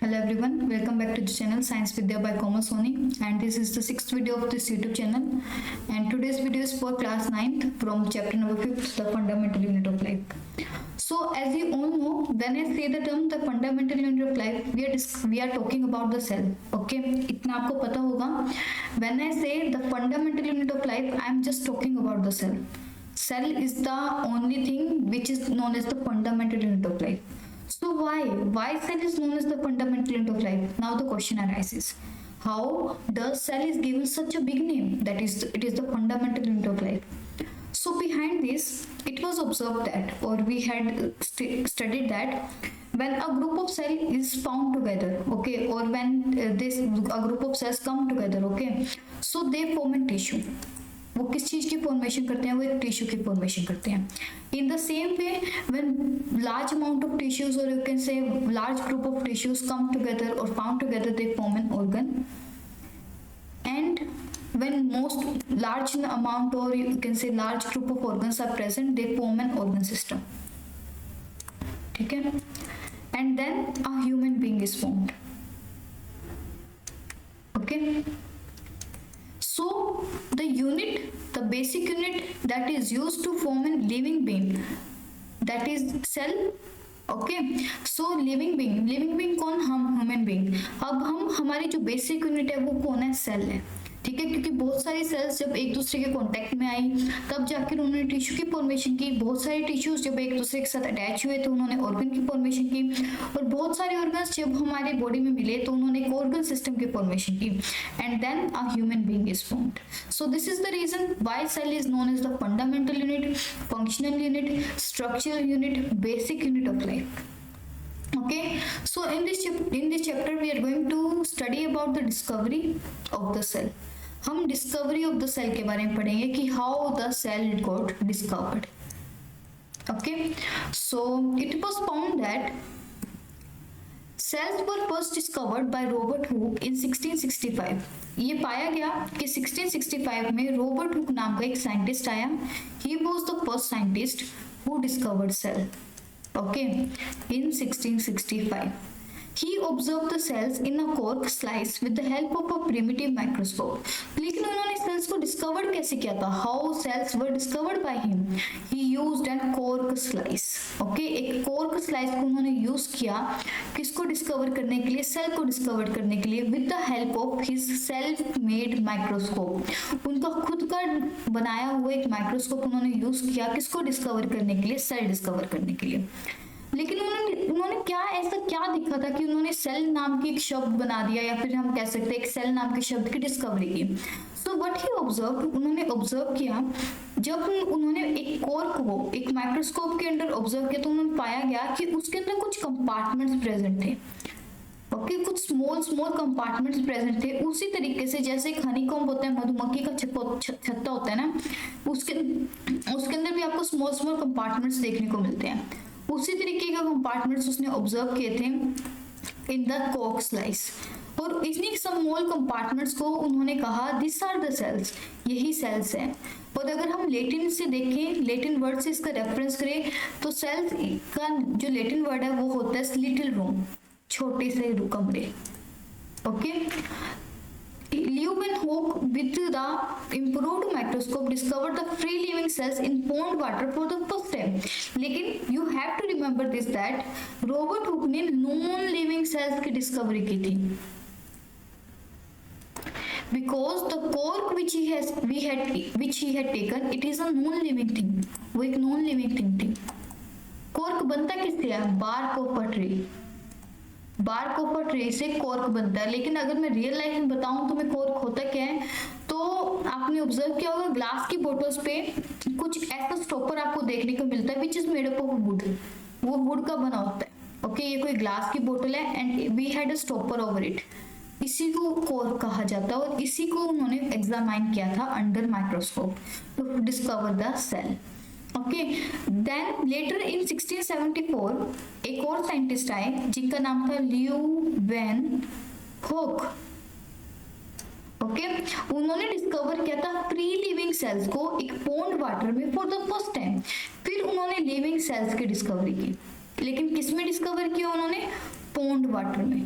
Hello everyone, welcome back to the channel Science Vidya by Commerce Soni, and this is the sixth video of this YouTube channel. And today's video is for class 9th from chapter number 5th, the fundamental unit of life. So as you all know, when I say the term the fundamental unit of life, we are talking about the cell. Okay, इतना आपको पता होगा. When I say the fundamental unit of life, I am just talking about the cell. Cell is the only thing which is known as the fundamental unit of life. So why cell is known as the fundamental unit of life? Now the question arises, how does cell is given such a big name, that is it is the fundamental unit of life? So behind this, it was observed that, or we had studied that, when a group of cell is found together, okay, or when a group of cells come together, okay, so they form a tissue. वो किस चीज की formation करते हैं? वो एक tissue की formation करते हैं. In the same way, when large amount of tissues or you can say large group of tissues come together or found together, they form an organ. And when most large amount, or you can say large group of organs are present, they form an organ system. ठीक है? And then a human being is formed. Okay? So the unit, the basic unit that is used to form a living being, that is cell. Okay, so living being कौन? हम human being. अब हम हमारी जो basic unit है वो कौन है? सेल है. ठीक है, क्योंकि बहुत सारी सेल्स जब एक दूसरे के कांटेक्ट में आई तब जाकर उन्होंने टिश्यू की फॉर्मेशन की. बहुत सारे टिश्यूज जब एक दूसरे के साथ अटैच हुए तो उन्होंने ऑर्गन की फॉर्मेशन की, और बहुत सारे ऑर्गन्स जब हमारे बॉडी में मिले तो उन्होंने एक ऑर्गन सिस्टम की फॉर्मेशन की. And then a human being is formed. So this is the reason why cell is known as the fundamental unit, functional unit, structural unit, basic unit of life. Okay, so in this chapter we are going to study about the discovery of the cell. हम discovery of the cell के बारे में पढ़ेंगे कि how the cell got discovered. Okay, so it was found that cells were first discovered by Robert Hooke in 1665. ये पाया गया कि 1665 में रॉबर्ट हुक नाम का एक साइंटिस्ट आया. He was the first scientist who discovered cell. Okay, in 1665 he observed the cells in a cork slice with the help of a primitive microscope. लेकिन उन्होंने सेल्स को डिस्कवर कैसे किया था? How cells were discovered by him? He used a cork slice. Okay, एक cork slice को उन्होंने use किया किसको डिस्कवर करने के लिए? सेल को डिस्कवर करने के लिए, with the help of his self-made microscope. उनका खुद का बनाया हुआ एक माइक्रोस्कोप उन्होंने यूज किया किसको डिस्कवर करने के लिए? सेल डिस्कवर करने के लिए. लेकिन उन्होंने ऐसा क्या देखा था कि उन्होंने सेल नाम की एक शब्द बना दिया, या फिर हम कह सकते हैं एक सेल नाम के शब्द की डिस्कवरी की. सो व्हाट ही ऑब्जर्व, उन्होंने ऑब्जर्व किया जब उन्होंने एक कॉर्क को एक माइक्रोस्कोप के अंदर ऑब्जर्व किया तो उन्होंने पाया गया कि उसके अंदर कुछ कंपार्टमेंट्स प्रेजेंट थे. ओके, कुछ स्मॉल कंपार्टमेंट्स प्रेजेंट थे. उसी तरीके से जैसे एक हनीकॉम्ब होता है, मधुमक्खी का छत्ता होता है ना, उसके अंदर भी आपको स्मॉल कंपार्टमेंट्स देखने को मिलते हैं. उसी तरीके का कंपार्टमेंट्स उसने ऑब्जर्व किए थे इन द कॉर्क स्लाइस, और इन्हीं स्मॉल कंपार्टमेंट्स को उन्होंने कहा दिस आर द सेल्स, यही सेल्स हैं. और अगर हम लेटिन से देखें, लेटिन वर्ड से इसका रेफरेंस करें तो सेल्स का जो लेटिन वर्ड है वो होता है लिटिल रूम, छोटे से कमरे. Okay, Leeuwenhoek with the improved microscope discovered the free living cells in pond water for the first time. लेकिन you have to remember this that Robert Hooke ने non living cells की discovery की थी, because the cork which he had taken, it is a non living thing. वो एक non living thing थी. Cork बनता किससे है? Bark of a tree. Bark of a tree से कॉर्क बनता है. लेकिन अगर मैं रियल लाइफ में बताऊं तो मैं कॉर्क होता क्या है, तो आपने ऑब्जर्व किया होगा ग्लास की बोटल्स पे कुछ ऐसा स्टॉपर आपको देखने को मिलता है which is made up of would. वो वुड का बना होता है. ओके, ये कोई ग्लास की बोतल है and we had a stopper over it. इसी को कॉर्क कहा जाता है, और इसी को उन्होंने एग्जामाइन किया था under microscope to discover the cell. Okay, then later in 1674 एक और साइंटिस्ट आए जिनका नाम था ल्यूवेनहोक. ओके, उन्होंने डिस्कवर किया था फ्री लिविंग सेल्स को एक पॉन्ड वाटर में फॉर द फर्स्ट टाइम. फिर उन्होंने लिविंग सेल्स की डिस्कवरी की. लेकिन किस में डिस्कवर किया उन्होंने? पोंड वाटर में,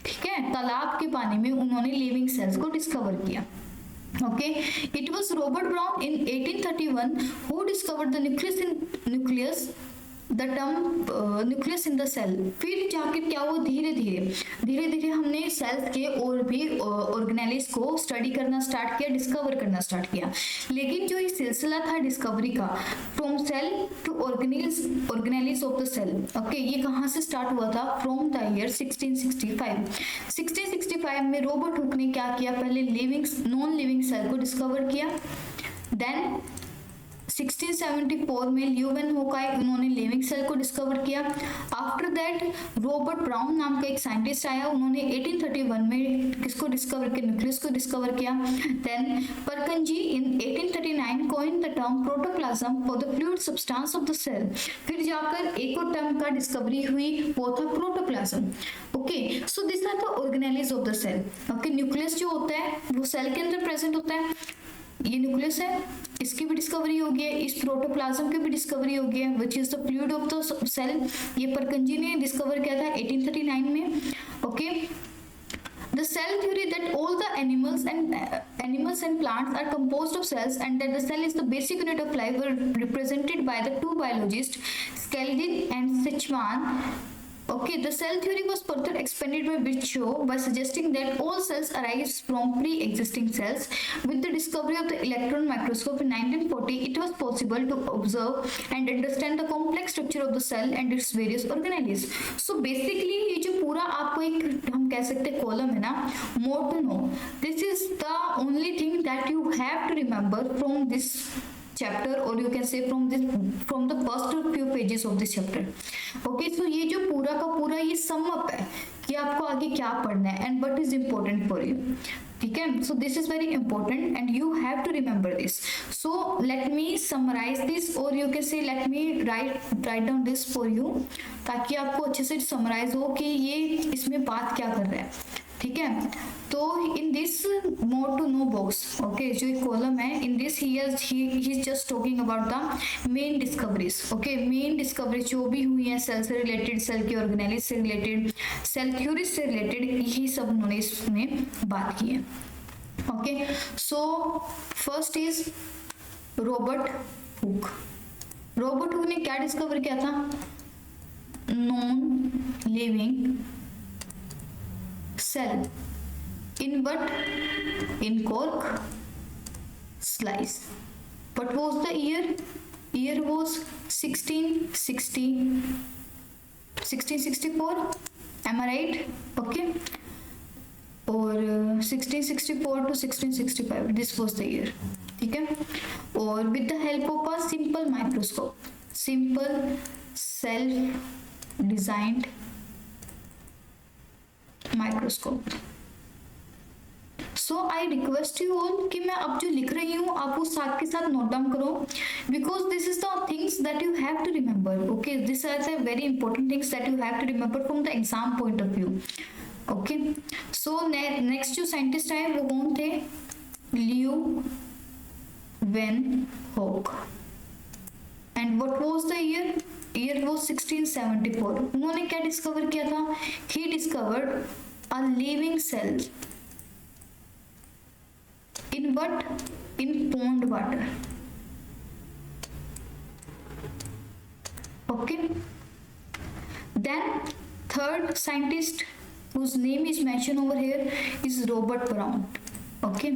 ठीक है, तालाब के पानी में उन्होंने लिविंग सेल्स को डिस्कवर किया। Okay, it was Robert Brown in 1831 who discovered the nucleus the term nucleus in the cell। फिर जाकर क्या हुआ, धीरे धीरे हमने सेल्स के और भी ऑर्गेनेलिस को स्टडी करना स्टार्ट किया, डिस्कवर करना स्टार्ट किया। लेकिन जो ये सिलसिला था डिस्कवरी का, from cell to organelles of the cell, okay, ये कहाँ से स्टार्ट हुआ था, फ्रॉम द ईयर 1665 में रॉबर्ट हुक ने क्या किया, पहले नॉन लिविंग सेल को डिस्कवर किया। देन 1674 में ल्यूवेनहोकाई उन्होंने लिविंग सेल को डिस्कवर किया। आफ्टर दैट रॉबर्ट ब्राउन नाम का एक साइंटिस्ट आया, उन्होंने 1831 में किसको डिस्कवर किया, न्यूक्लियस को डिस्कवर किया। Then Purkinje in 1839 coined the term protoplasm for the fluid substance of the cell. फिर जाकर एक और टर्म का डिस्कवरी हुई, वो था protoplasm. Okay, so this are the organelles of the cell. Okay, nucleus जो होता है वो सेल के अंदर प्रेजेंट होता है, ये न्यूक्लियस है, इसकी भी डिस्कवरी हो गई है, इस प्रोटोप्लाज्म की भी डिस्कवरी हो गई है, which is the fluid of the cell. ये परकिंजी ने डिस्कवर किया था 1839 में। Okay, the cell theory that all the animals and plants are composed of cells and that the cell is the basic unit of life were represented by the two biologists Skeldin and Sechman. Okay, the cell theory was further expanded by Virchow by suggesting that all cells arise from pre-existing cells. With the discovery of the electron microscope in 1940, it was possible to observe and understand the complex structure of the cell and its various organelles. So basically, ये जो पूरा आपको एक हम कह सकते हैं column है ना, more to know. This is the only thing that you have to remember from this chapter, or you can say from the first few pages of this chapter. Okay, so ये जो पूरा का पूरा ये sum up है कि आपको आगे क्या पढ़ना है and what is important for you, ठीक है। So this is very important and you have to remember this. So let me summarize this, or you can say let me write down this for you, ताकि आपको अच्छे से summarize हो कि ये इसमें बात क्या कर रहा है, ठीक है। तो in this more to know box, okay, जो एक कॉलम है, in this he is just talking about the main discoveries. Okay, main discovery जो भी हुई है सेल से रिलेटेड, सेल के ऑर्गेनेलिस से रिलेटेड, सेल थ्योरी से रिलेटेड, यही सब उन्होंने इसमें बात की है। Okay, so first is Robert Hooke. Robert Hooke ने क्या डिस्कवर किया था, non living cell in what, in cork slice. What was the year was 1664, am I right? Okay, और 1664 to 1665 this was the year, ठीक है। और with the help of a simple microscope, simple self designed microscope. So I request you all कि मैं अब जो लिख रही हूँ आप वो साथ के साथ नोट डाउन करो, because this is the things that you have to remember. Okay, this are the very important things that you have to remember from the exam point of view. Okay, so next जो scientist आए वो कौन थे, Leeuwenhoek. And what was the year was 1674। उन्होंने क्या discover किया था, he discovered a living cell in what, in pond water। Okay, then third scientist whose name is mentioned over here is Robert Brown। Okay,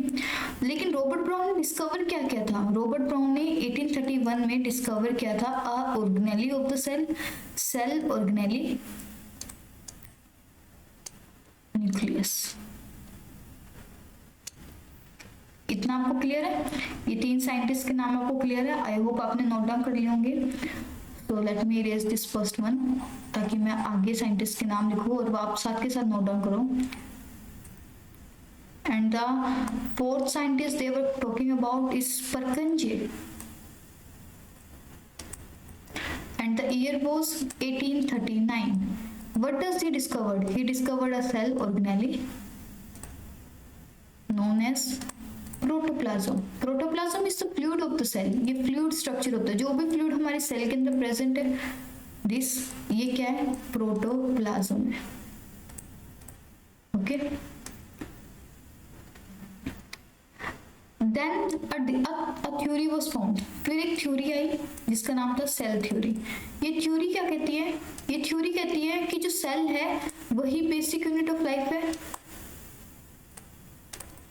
लेकिन Robert brown ने discover क्या किया था, Robert brown ने 1831 में डिस्कवर किया था a organelle of the cell organelle nucleus. इतना आपको क्लियर है, ये तीन साइंटिस्ट के नाम आपको क्लियर है, आई होप आपने नोट डाउन कर लिए होंगे। तो let me erase this first one, ताकि मैं आगे साइंटिस्ट के नाम लिखूं और आप साथ के साथ नोट डाउन करो। And the fourth scientist they were talking about is Purkinje, and the year was 1839. What does he discovered? He discovered a cell organelle known as protoplasm. Protoplasm is the fluid of the cell, ये fluid structure होता है, जो भी fluid हमारे cell के अंदर present है, this, ये क्या है, प्रोटोप्लाज्म है। Okay, then a theory was found, फिर एक थ्योरी आई जिसका नाम था सेल थ्योरी। ये थ्योरी क्या कहती है, ये थ्योरी कहती है कि जो सेल है वही बेसिक यूनिट ऑफ लाइफ है,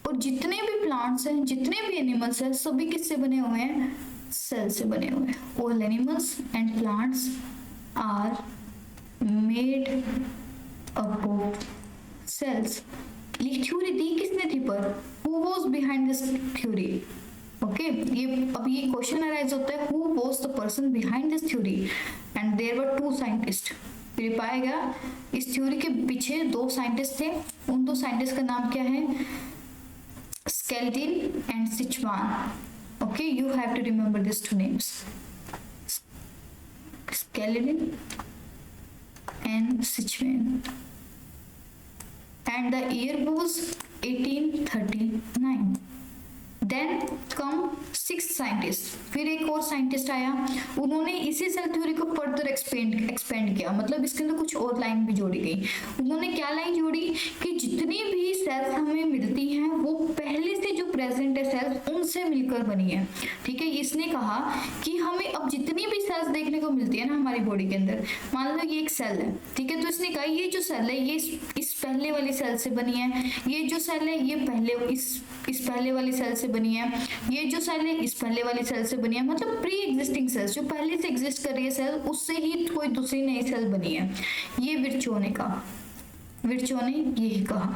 और जितने भी प्लांट्स हैं, जितने भी एनिमल्स हैं, सभी किससे बने हुए हैं, सेल से बने हुए हैं। All animals and plants are made up of cells. ये थ्योरी दी किसने थी पर, who was behind this theory. Okay, ये अब ये क्वेश्चन अराइज होता है, who was the person behind this theory, and there were two scientist. फिर पाया गया इस थ्योरी के पीछे दो साइंटिस्ट थे, उन दो साइंटिस्ट का नाम क्या है, Skeldin and Sichuan. Okay, you have to remember these two names. Skeldin and Sichuan. And the year was 1839. Then came 6 scientist, फिर एक और साइंटिस्ट आया, उन्होंने इसी सेल थ्योरी को फर्दर एक्सपेंड किया, मतलब इसके अंदर कुछ और लाइन भी जोड़ी गई। उन्होंने क्या लाइन जोड़ी कि जितनी भी सेल्स हमें मिलती हैं वो पहले से जो प्रेजेंट है सेल्स उनसे मिलकर बनी है। ठीक है, इसने कहा कि हमें अब जितनी भी सेल्स देखने को मिलती है ना हमारी बॉडी के अंदर, मान लो ये एक सेल है, ठीक है, तो इसने कहा ये जो सेल है ये इस पहले वाली सेल से बनी है, ये जो सेल है ये पहले इस पहले वाली सेल से बनी है, ये जो सेल है इस पहले वाली सेल से बनी है, मतलब प्री एग्जिस्टिंग सेल्स जो पहले से एग्जिस्ट कर रही है सेल, उससे ही कोई दूसरी नई सेल बनी है। ये विर्चो ने यही कहा।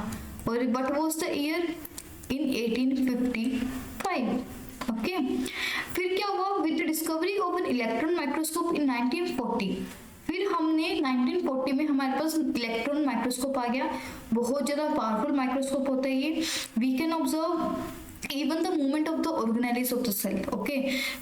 और what was the year, in 1855। Okay, फिर क्या हुआ, with the discovery of an electron microscope इन 1940। फिर हमने 1940 में हमारे पास इलेक्ट्रॉन माइक्रोस्कोप आ गया, बहुत ज्यादा पावरफुल माइक्रोस्कोप होता है ये। We can observe even the movement of the organelles of the cell. Okay,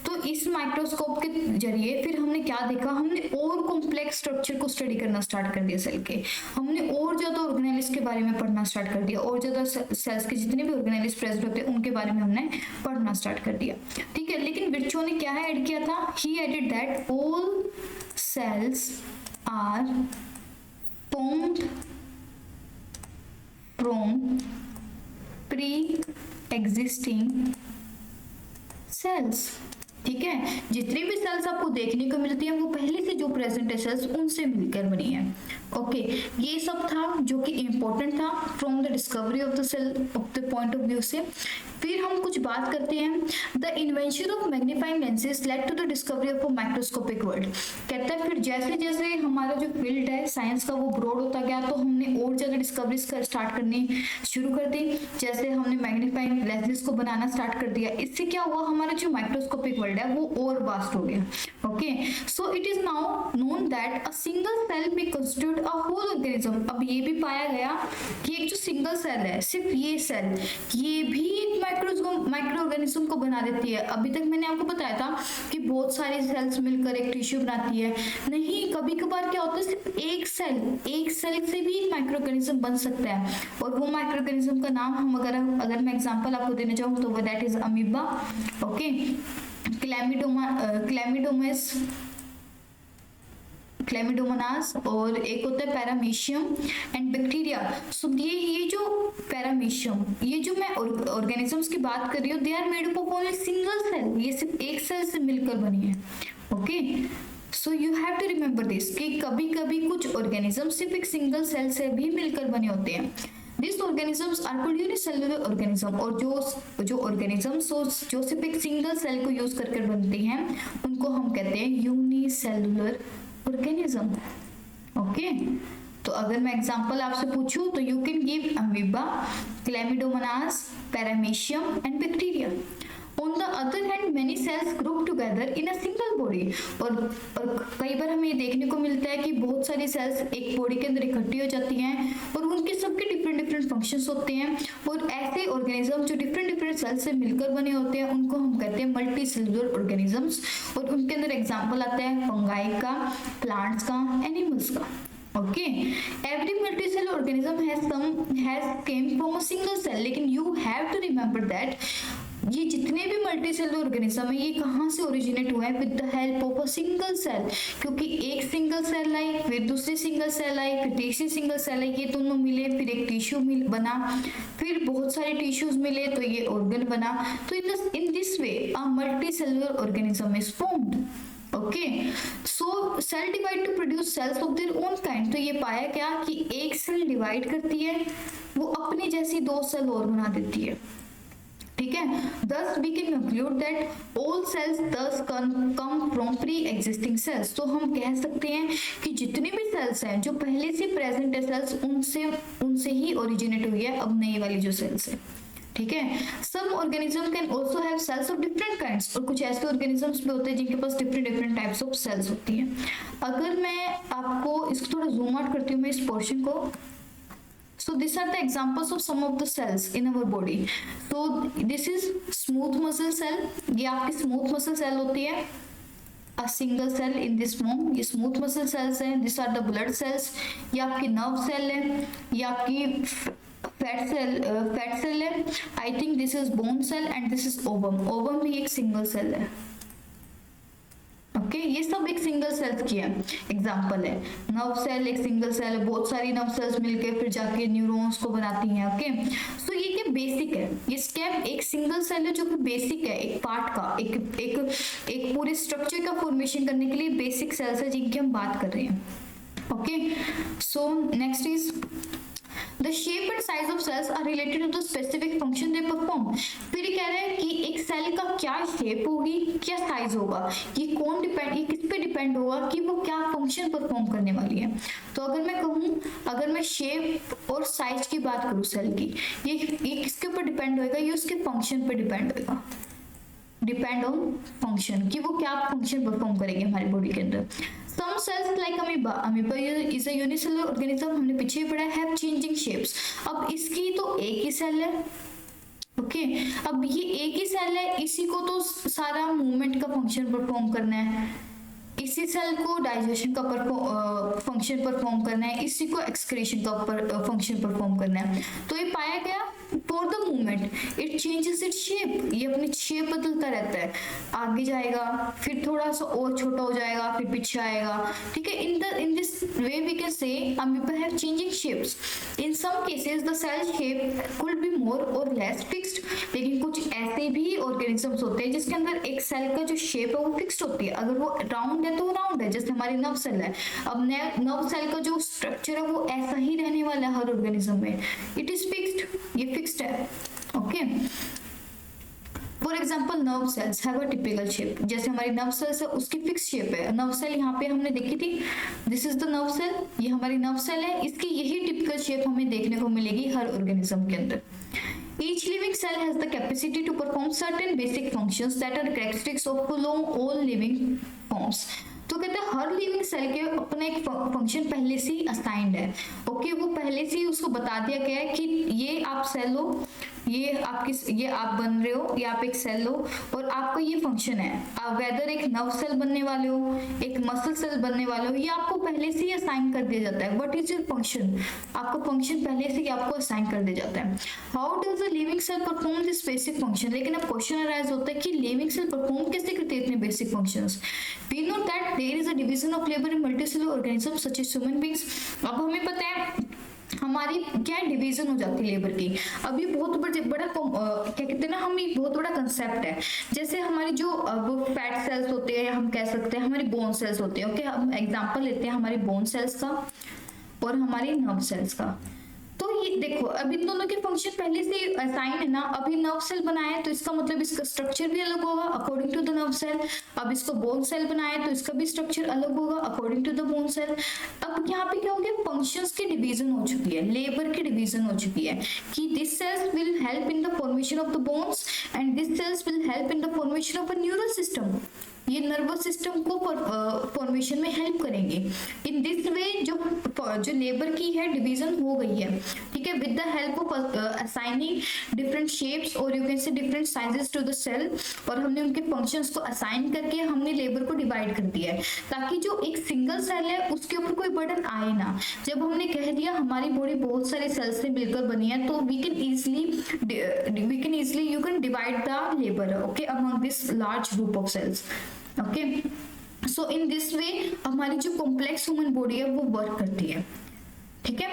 तो इस माइक्रोस्कोप के जरिए फिर हमने क्या देखा, हमने और कॉम्प्लेक्स स्ट्रक्चर को स्टडी करना स्टार्ट कर दिया सेल के, हमने और ज्यादा ऑर्गेनेलिस के बारे में पढ़ना स्टार्ट कर दिया, और ज्यादा सेल्स के जितने भी ऑर्गेनेलिस प्रेजेंट होते हैं उनके बारे में हमने पढ़ना स्टार्ट कर दिया। ठीक है, लेकिन विर्चो ने क्या ऐड किया था, he added that all cells are formed from pre-existing cells। ठीक है, जितनी भी सेल्स आपको देखने को मिलती है वो पहले से जो प्रेजेंट है सेल्स उनसे मिलकर बनी है। ओके, ये सब था जो कि इम्पोर्टेंट था from the discovery of the cell of the point of view से। फिर हम कुछ बात करते हैं, the invention of magnifying lenses led to the discovery of a microscopic world. कहता है फिर जैसे जैसे हमारा जो फील्ड है साइंस का वो ब्रॉड होता गया, तो हमने और ज्यादा डिस्कवरीज स्टार्ट करनी शुरू कर दी, जैसे हमने मैग्नीफाइंग लेंसेज को बनाना स्टार्ट कर दिया। इससे क्या हुआ, हमारा जो माइक्रोस्कोपिक वर्ल्ड है वो और वास्ट हो गया। Okay, so it is now known that a single cell may constitute a whole organism. अब ये भी पाया गया कि एक जो सिंगल सेल है, सिर्फ ये सेल, ये भी एक माइक्रो ऑर्गेनिज्म को बना देती है। अभी तक मैंने आपको बताया था कि बहुत सारी सेल्स मिलकर एक टिश्यू बनाती है, नहीं, कभी कभार क्या होता है सिर्फ एक सेल से भी एक माइक्रो ऑर्गेनिज्म बन सकता है, और वो माइक्रो ऑर्गेनिज्म का नाम हम अगर मैं एग्जांपल आपको देना चाहूँ तो वो दैट इज अमीबा। ओके, क्लैमिडोमोनास, और एक होता है पैरामीशियम एंड बैक्टीरिया। सो ये जो पैरामीशियम, ये जो मैं ऑर्गेनिजम्स की बात कर रही हूँ, they are made up of only single cell, ये सिर्फ एक सेल से मिलकर बनी है। Okay, so you have to remember this कि कभी कभी कुछ ऑर्गेनिज्म सिर्फ एक सिंगल सेल से भी मिलकर बने होते हैं। These organisms are called unicellular organism, और जो organisms जो सिर्फ एक सिंगल सेल को यूज करके बनती हैं उनको हम कहते हैं यूनिसेलुलर ऑर्गेनिज्म। ओके, तो अगर मैं एग्जांपल आपसे पूछूं तो you can give amoeba, chlamydomonas, paramecium and bacteria. On the other hand, many cells group together in a single body। और कई बार हमें ये देखने को मिलता है कि बहुत सारी सेल्स एक बॉडी के अंदर इकट्ठी हो जाती हैं, और उनके सबके डिफरेंट फंक्शंस होते हैं, और ऐसे ऑर्गेनिज्म जो डिफरेंट सेल से मिलकर बने होते हैं उनको हम कहते हैं मल्टी सेलुलर ऑर्गेनिजम्स। और उनके अंदर एग्जाम्पल आता है फंगाई का, प्लांट्स का, एनिमल्स का। Okay, every multicellular organism has came from a single cell, लेकिन you have to remember that ये जितने भी मल्टी सेलुलर ऑर्गेनिज्म है ये कहाँ से ओरिजिनेट हुए हैं? With the help of a single cell, क्योंकि एक सिंगल सेल आई, फिर दूसरी सिंगल सेल आई, फिर तीसरी सिंगल सेल आई, ये दोनों मिले, फिर एक टिश्यू बना, फिर बहुत सारे टिश्यूज मिले तो ये ऑर्गन बना। तो in this way a multi cellular organism is formed. Okay, so cell divide to produce cells of their own kind. तो ये पाया क्या कि एक सेल डिवाइड करती है, वो अपनी जैसी दो सेल और बना देती है, ठीक है। Thus we can conclude that all cells thus come from pre-existing cells। तो हम कह सकते हैं कि जितनी भी सेल्स हैं जो पहले से प्रेजेंट है सेल्स, उनसे ही ओरिजिनेट हुई है अब नई वाली जो सेल्स है, ठीक है। Some organism can also have cells of different kinds, और कुछ ऐसे ऑर्गेनिजम्स भी होते हैं जिनके पास डिफरेंट टाइप्स ऑफ सेल्स होती हैं। अगर मैं आपको इसको थोड़ा जूम आउट करती हूँ मैं इस पोर्शन को, so these are the examples of some of the cells in our body। so this is smooth muscle cell, ये आपकी स्मूथ मसल सेल होती है, a single cell in this form, ये स्मूथ मसल सेल्स हैं। these are the blood cells, ये आपकी nerve cell है, ये आपकी फैट सेल है, I think this is bone cell and this is ovum. Ovum भी एक सिंगल सेल है, ओके ये सब एक सिंगल सेल्स की एग्जांपल है। नर्व सेल एक सिंगल सेल है, बहुत सारी नर्व सेल्स मिलके फिर जाके न्यूरॉन्स को बनाती हैं, ओके। सो ये क्या बेसिक है, ये स्टेप एक सिंगल सेल है जो कि बेसिक है, एक पार्ट का, एक पूरे स्ट्रक्चर का फॉर्मेशन करने के लिए बेसिक सेल्स है जिनकी हम बात कर रहे हैं, okay. So next is The shape and size of cells are related to the specific function they perform। फिर ये कह रहे हैं कि एक सेल का क्या शेप होगी, क्या साइज होगा, ये किस पे डिपेंड होगा कि वो क्या फंक्शन परफॉर्म करने वाली है। तो अगर मैं कहूँ, अगर मैं शेप और साइज की बात करूँ सेल की, ये किसके ऊपर डिपेंड होएगा, ये उसके फंक्शन पे डिपेंड होएगा, डिपेंड ऑन फंक्शन, कि वो क्या फंक्शन परफॉर्म करेगी हमारी बॉडी के अंदर। Some cells like amoeba is a unicellular organism, हमने पीछे पढ़ा है, have changing shapes। अब इसकी तो एक ही सेल है, ओके अब ये एक ही सेल है, इसी को तो सारा मूवमेंट का फंक्शन परफॉर्म करना है, इसी सेल को डाइजेशन का फंक्शन परफॉर्म करना है, इसी को एक्सक्रीशन का फंक्शन परफॉर्म करना है। तो ये पाया गया for the movement it changes its shape, ये अपनी शेप बदलता रहता है, आगे जाएगा फिर थोड़ा सा और छोटा हो जाएगा फिर पीछे आएगा, ठीक है। In this way we can say amoeba have changing shapes। in some cases the cell shape could be more or less fixed। लेकिन कुछ ऐसे भी ऑर्गेनिजम्स होते हैं जिसके अंदर एक सेल का जो शेप है वो फिक्स्ड होती है, अगर वो राउंड है तो वो राउंड है, जैसे हमारी नर्व सेल है। अब नर्व सेल का जो स्ट्रक्चर है वो ऐसा ही रहने वाला है हर ऑर्गेनिज्म में, इट इज फिक्स्ड, ये फिक्स्ड है, okay. For example nerve cells have a typical shape, जैसे हमारी नर्व सेल्स है उसकी फिक्स शेप है। नर्व सेल यहाँ पे हमने देखी थी, this is the nerve cell, ये हमारी नर्व सेल है, इसकी यही टिपिकल शेप हमें देखने को मिलेगी हर ऑर्गेनिज्म के अंदर। Each living cell has the capacity to perform certain basic functions that are characteristics of all living forms। तो कहते हैं हर लिविंग सेल के अपना एक फंक्शन पहले से ही असाइंड है, ओके वो पहले से ही उसको बता दिया गया है कि ये आप सेल हो, ये आप बन रहे हो, ये आप एक सेल हो और आपका ये फंक्शन है। आप वेदर एक नर्व सेल बनने वाले हो, एक मसल सेल बनने वाले हो, ये आपको पहले से ही असाइन कर दिया जाता है। व्हाट इज योर फंक्शन, आपका फंक्शन पहले से ही आपको असाइन कर दिया जाता है। How does a living cell perform this basic function. लेकिन अब क्वेश्चन अराइज होता है कि लिविंग सेल परफॉर्म कैसे करते हैं इतने basic functions. We know that there is a division of labour in multicellular organisms such as human beings. अब हमें पता है हमारी क्या डिवीजन हो जाती है लेबर की। अब ये बहुत बड़ा क्या कहते हैं ना, हम ये बहुत बड़ा कंसेप्ट है। जैसे हमारी जो वो फैट सेल्स होते हैं, हम कह सकते हैं हमारी बोन सेल्स होते हैं, ओके हम एग्जांपल लेते हैं हमारी बोन सेल्स का और हमारी नर्व सेल्स का। तो ये देखो अब इन दोनों के फंक्शन पहले से असाइन है ना। अभी नर्व सेल बनाया तो इसका मतलब इसका स्ट्रक्चर भी अलग होगा according to the nerve cell. अब इसको बोन सेल बनाया तो इसका भी स्ट्रक्चर अलग होगा according to the bone cell. अब यहाँ पे क्या हो गया, फंक्शंस की डिवीजन हो चुकी है, लेबर की डिवीजन हो चुकी है कि this cells will help in the formation of the bones and this cells will help in the formation of a neural system. ये नर्वस सिस्टम को फॉर्मेशन में हेल्प करेंगे। इन दिस वे जो लेबर की है डिवीजन हो गई है, ठीक है, with the help of assigning different shapes or you can say different sizes to the cell, और हमने उनके फंक्शंस को असाइन करके हमने लेबर को डिवाइड कर दिया है, ताकि जो एक सिंगल सेल है उसके ऊपर कोई बर्डन आए ना। जब हमने कह दिया हमारी बॉडी बहुत सारे सेल्स से मिलकर बनी है, तो we can easily you can divide the labour, okay, among this large group of cells, okay. So in this way हमारी जो कॉम्प्लेक्स ह्यूमन बॉडी है वो वर्क करती है, ठीक है।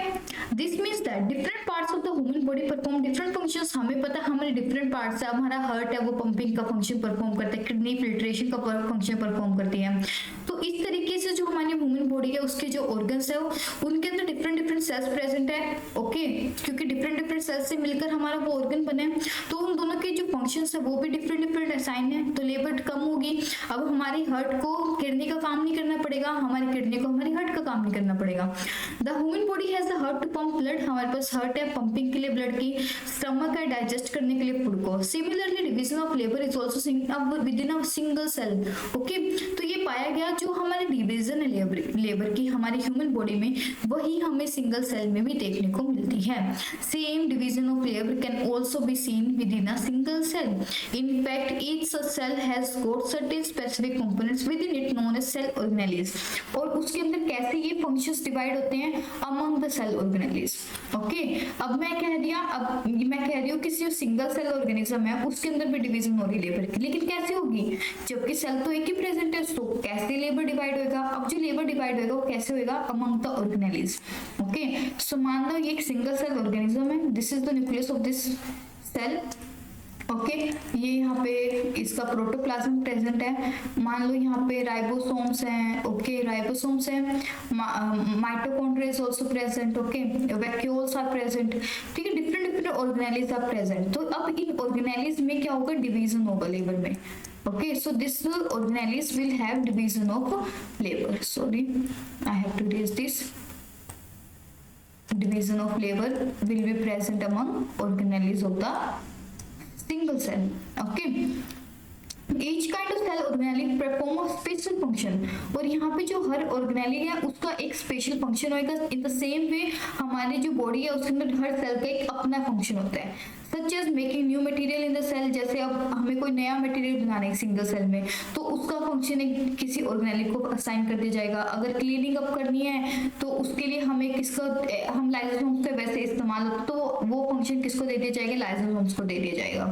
This means that different parts of the human body perform different functions. हमें पता है हमारे डिफरेंट पार्ट्स है, हमारा हार्ट है वो पंपिंग का फंक्शन परफॉर्म करता है, किडनी फिल्ट्रेशन का फंक्शन परफॉर्म करती है। तो इस तरीके से जो हमारी ह्यूमन बॉडी है उसके जो ऑर्गन्स है उनके अंदर डिफरेंट सेल्स प्रेजेंट है, ओके, क्योंकि डिफरेंट सेल्स से मिलकर हमारा वो ऑर्गन बने, तो उन दोनों के जो फंक्शंस है वो भी डिफरेंट असाइन है, तो लेबर कम होगी। अब हमारी हार्ट को किडनी का काम नहीं करना पड़ेगा, हमारी किडनी को हमारी हार्ट का काम नहीं करना पड़ेगा। The human body has the heart to pump blood, हमारे पास हार्ट है पंपिंग के लिए ब्लड की, स्टमक है डाइजेस्ट करने के लिए फूड को। Similarly division of labour is also within a single cell, okay. तो ये पाया गया जो हमारी डिवीजन है लेबर की हमारी ह्यूमन बॉडी में, वही हमें सिंगल सेल में भी देखने को मिलती है। Same division of labour can also be seen within a single cell. In fact each cell has got certain specific components within it known as cell organelles, और उसके अंदर कैसे ये फंक्शंस डिवाइड होते हैं among the cell organelles, okay. अब मैं कह रही हूँ कि जो सिंगल सेल ऑर्गेनिज्म है उसके अंदर भी डिवीजन हो रही है लेबर की, लेकिन कैसे होगी जबकि सेल तो एक ही प्रेजेंट है, तो कैसे लेबर डिवाइड होगा। अब जो लेबर डिवाइड होगा वो कैसे होगा among the organelles, okay. So मान लो ये एक सिंगल सेल ऑर्गेनिज्म है, this is the nucleus of this cell, okay. ये यहाँ पे इसका प्रोटोप्लाज्म प्रेजेंट है, मान लो यहाँ पे राइबोसोम्स हैं, ओके, राइबोसोम्स हैं, mitochondria is also present, okay, vacuoles are present, ठीक है, डिफरेंट ऑर्गेनेलिज आर प्रेजेंट। तो अब इन ऑर्गेनेलिज में क्या होगा, डिवीजन होगा लेबर में, okay, so this organelles will have division of labor. Sorry, I have to erase this. Division of labor will be present among organelles of the single cell, okay. Each kind of cell organelle perform a special function, और यहाँ पे जो हर organelle है उसका एक special function होगा। इन the same वे हमारी जो बॉडी है उसके अंदर हर सेल का एक अपना फंक्शन होता है, such as making new material in the cell. जैसे अब हमें कोई नया मटेरियल बनाना है सिंगल सेल में, तो उसका फंक्शन एक किसी ऑर्गेनेली को असाइन कर दिया जाएगा। अगर क्लीनिंग अप करनी है तो उसके लिए हमें हम लाइसोसोम्स का वैसे इस्तेमाल होता है, तो वो फंक्शन किसको दे दिया जाएगा, लाइसोसोम्स को दे दिया जाएगा।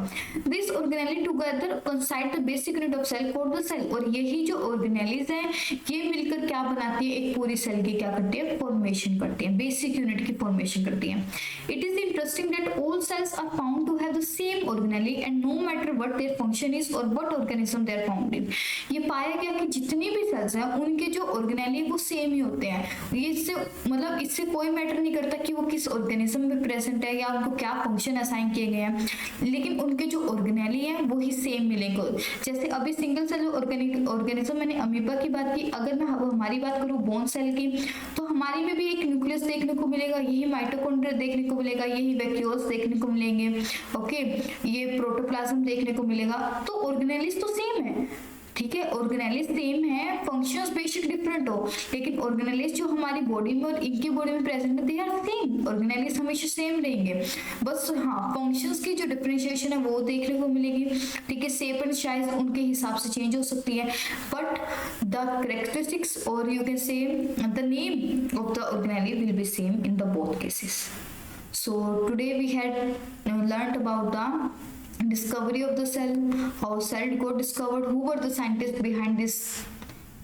This organelle together consider the basic unit of cell called the cell, और यही जो ऑर्गेनेलीज हैं ये मिलकर क्या बनाती है, एक पूरी सेल की क्या करती है, फॉर्मेशन करती है, बेसिक यूनिट की फॉर्मेशन करती है। It is interesting that all cells are found to have the same organelle and no matter what their function is or what organism they are found in. ये पाया गया कि जितनी भी सेल्स हैं उनके जो ऑर्गेनेली वो सेम ही होते हैं। ये इससे कोई मैटर नहीं करता कि वो किस ऑर्गेनिज्म में प्रेजेंट है या उनको क्या फंक्शन असाइन किए गए हैं, लेकिन उनके जो ऑर्गेनेली है वो ही सेम मिलेंगे। जैसे अभी सिंगल सेल ऑर्गेनिज्म मैंने अमीबा की बात की, अगर मैं हमारी बात करूं बोन सेल की, तो हमारी में भी एक न्यूक्लियस देखने को मिलेगा, यही माइटोकॉन्ड्रिया देखने को मिलेगा, यही वैक्यूल्स देखने को मिलेंगे, ओके, ये प्रोटोप्लाज्म देखने को मिलेगा। तो ऑर्गेनेलीज तो सेम है, ठीक है, ऑर्गेनेलीज सेम है, फंक्शंस बेशक डिफरेंट हो, लेकिन ऑर्गेनेलीज जो हमारी बॉडी में और इनकी बॉडी में प्रेजेंट है दे आर सेम। ऑर्गेनेलीज हमेशा सेम रहेंगे, बस हाँ फंक्शंस की जो डिफरेंशिएशन है वो देखने को मिलेगी, ठीक है, शेप एंड साइज उनके हिसाब से चेंज हो सकती है, बट द कैरेक्टरिस्टिक्स और यू कैन से the name of the organelle will be same in the both cases. So today we had learned about the discovery of the cell, how cell got discovered, who were the scientists behind this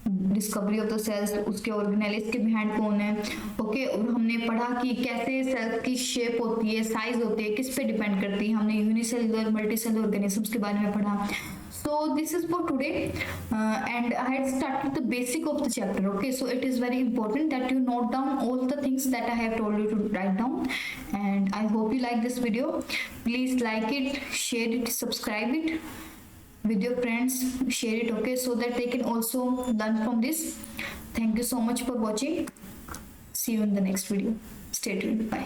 discovery of the cells, उसके organelles के behind कौन है, okay. और हमने पढ़ा कि कैसे sales की शेप होती है, साइज होती है, किस पे डिपेंड करती है। हमने यूनिसेलुलर मल्टीसेलुलर ऑर्गेनिजम्स के बारे में पढ़ा। So this is for today and I had started the basic of the chapter, okay. So it is very important that you note down all the things that I have told you to write down, and I hope you like this video. Please like it, share it, subscribe it with your friends, share it, okay, so that they can also learn from this. Thank you so much for watching. See you in the next video. Stay tuned. Bye.